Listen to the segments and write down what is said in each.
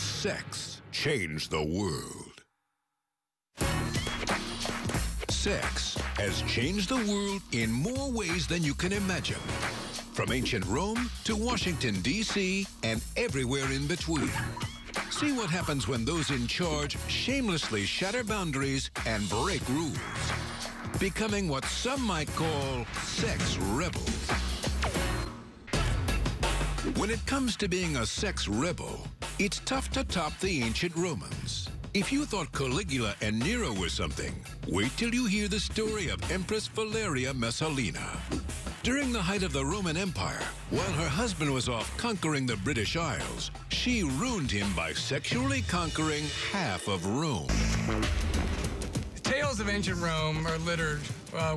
sex changed the world. Sex has changed the world in more ways than you can imagine. From ancient Rome to Washington, D.C., and everywhere in between. See what happens when those in charge shamelessly shatter boundaries and break rules, becoming what some might call sex rebels. When it comes to being a sex rebel, it's tough to top the ancient Romans. If you thought Caligula and Nero were something, wait till you hear the story of Empress Valeria Messalina. During the height of the Roman Empire, while her husband was off conquering the British Isles, she ruined him by sexually conquering half of Rome. Tales of ancient Rome are littered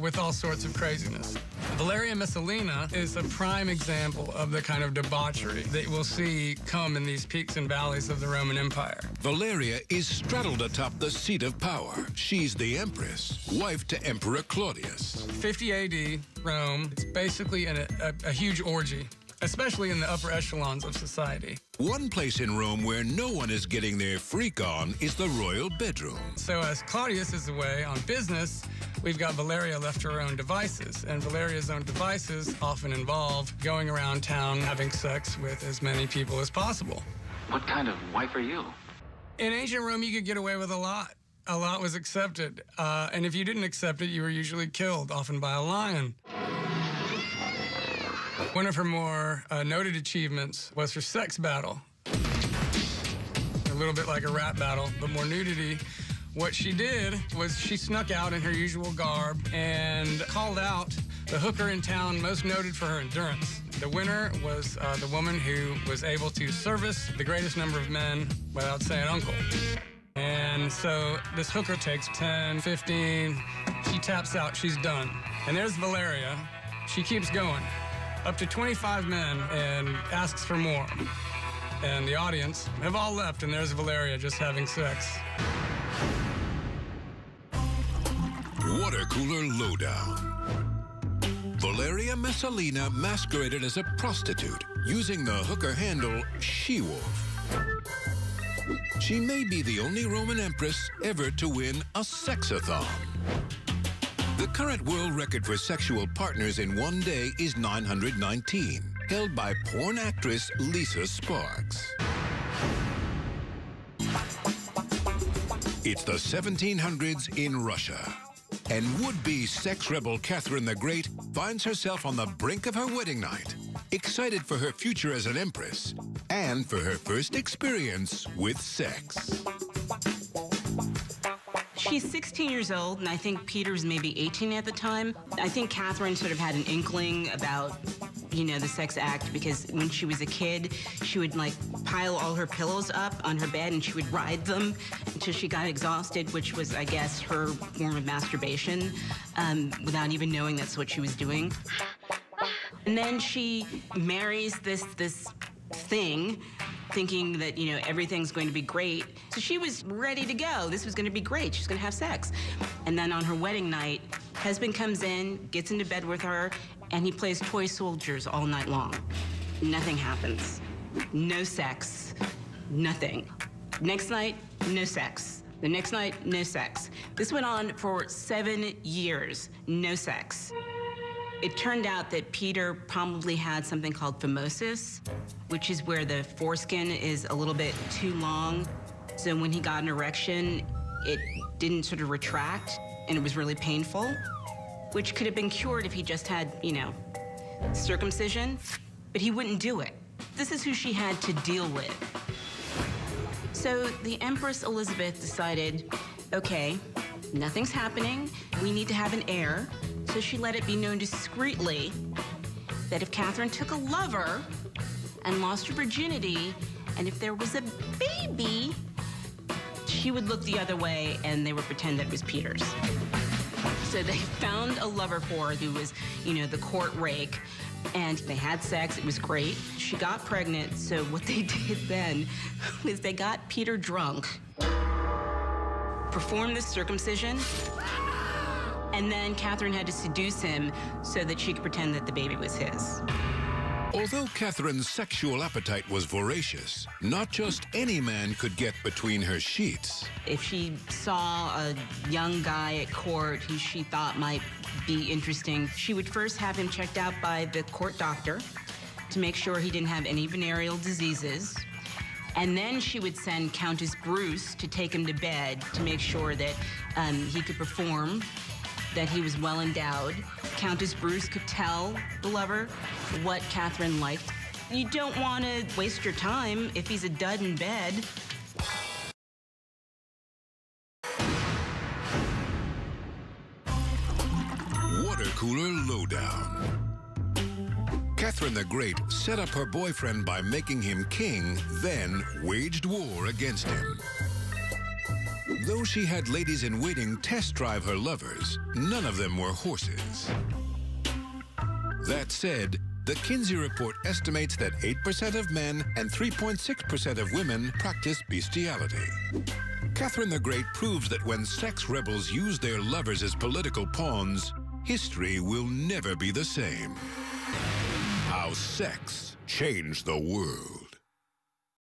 with all sorts of craziness. Valeria Messalina is a prime example of the kind of debauchery that we'll see come in these peaks and valleys of the Roman Empire. Valeria is straddled atop the seat of power. She's the empress, wife to Emperor Claudius. 50 AD, Rome, it's basically a huge orgy, especially in the upper echelons of society. One place in Rome where no one is getting their freak on is the royal bedroom. So as Claudius is away on business, we've got Valeria left to her own devices. And Valeria's own devices often involve going around town having sex with as many people as possible. What kind of wife are you? In ancient Rome, you could get away with a lot. A lot was accepted. And if you didn't accept it, you were usually killed, often by a lion. One of her more noted achievements was her sex battle. A little bit like a rap battle, but more nudity. What she did was she snuck out in her usual garb and called out the hooker in town most noted for her endurance. The winner was the woman who was able to service the greatest number of men without saying uncle. And so this hooker takes 10, 15, she taps out, she's done. And there's Valeria. She keeps going. Up to 25 men and asks for more. And the audience have all left, and there's Valeria just having sex. Water cooler lowdown. Valeria Messalina masqueraded as a prostitute, using the hooker handle She-Wolf. She may be the only Roman empress ever to win a sexathon. The current world record for sexual partners in one day is 919, held by porn actress Lisa Sparks. It's the 1700s in Russia, and would-be sex rebel Catherine the Great finds herself on the brink of her wedding night, excited for her future as an empress and for her first experience with sex. She's 16 years old, and I think Peter's maybe 18 at the time. I think Catherine sort of had an inkling about, you know, the sex act, because when she was a kid, she would, like, pile all her pillows up on her bed, and she would ride them until she got exhausted, which was, I guess, her form of masturbation, without even knowing that's what she was doing. And then she marries this thing, thinking that, you know, everything's going to be great. So she was ready to go. This was going to be great. She's going to have sex. And then on her wedding night, husband comes in, gets into bed with her, and he plays toy soldiers all night long. Nothing happens. No sex. Nothing. Next night, no sex. The next night, no sex. This went on for 7 years. No sex. It turned out that Peter probably had something called phimosis, which is where the foreskin is a little bit too long. So when he got an erection, it didn't sort of retract, and it was really painful, which could have been cured if he just had, you know, circumcision, but he wouldn't do it. This is who she had to deal with. So the Empress Elizabeth decided, okay, nothing's happening. We need to have an heir. So she let it be known discreetly that if Catherine took a lover and lost her virginity, and if there was a baby, she would look the other way and they would pretend that it was Peter's. So they found a lover for her who was, you know, the court rake, and they had sex. It was great. She got pregnant, so what they did then was they got Peter drunk, performed the circumcision, and then Catherine had to seduce him so that she could pretend that the baby was his. Although Catherine's sexual appetite was voracious, not just any man could get between her sheets. If she saw a young guy at court who she thought might be interesting, she would first have him checked out by the court doctor to make sure he didn't have any venereal diseases. And then she would send Countess Bruce to take him to bed to make sure that he could perform, that he was well endowed. Countess Bruce could tell the lover what Catherine liked. You don't want to waste your time if he's a dud in bed. Water cooler lowdown. Catherine the Great set up her boyfriend by making him king, then waged war against him. Though she had ladies-in-waiting test drive her lovers, none of them were horses. That said, the Kinsey Report estimates that 8% of men and 3.6% of women practice bestiality. Catherine the Great proves that when sex rebels use their lovers as political pawns, history will never be the same. How sex changed the world.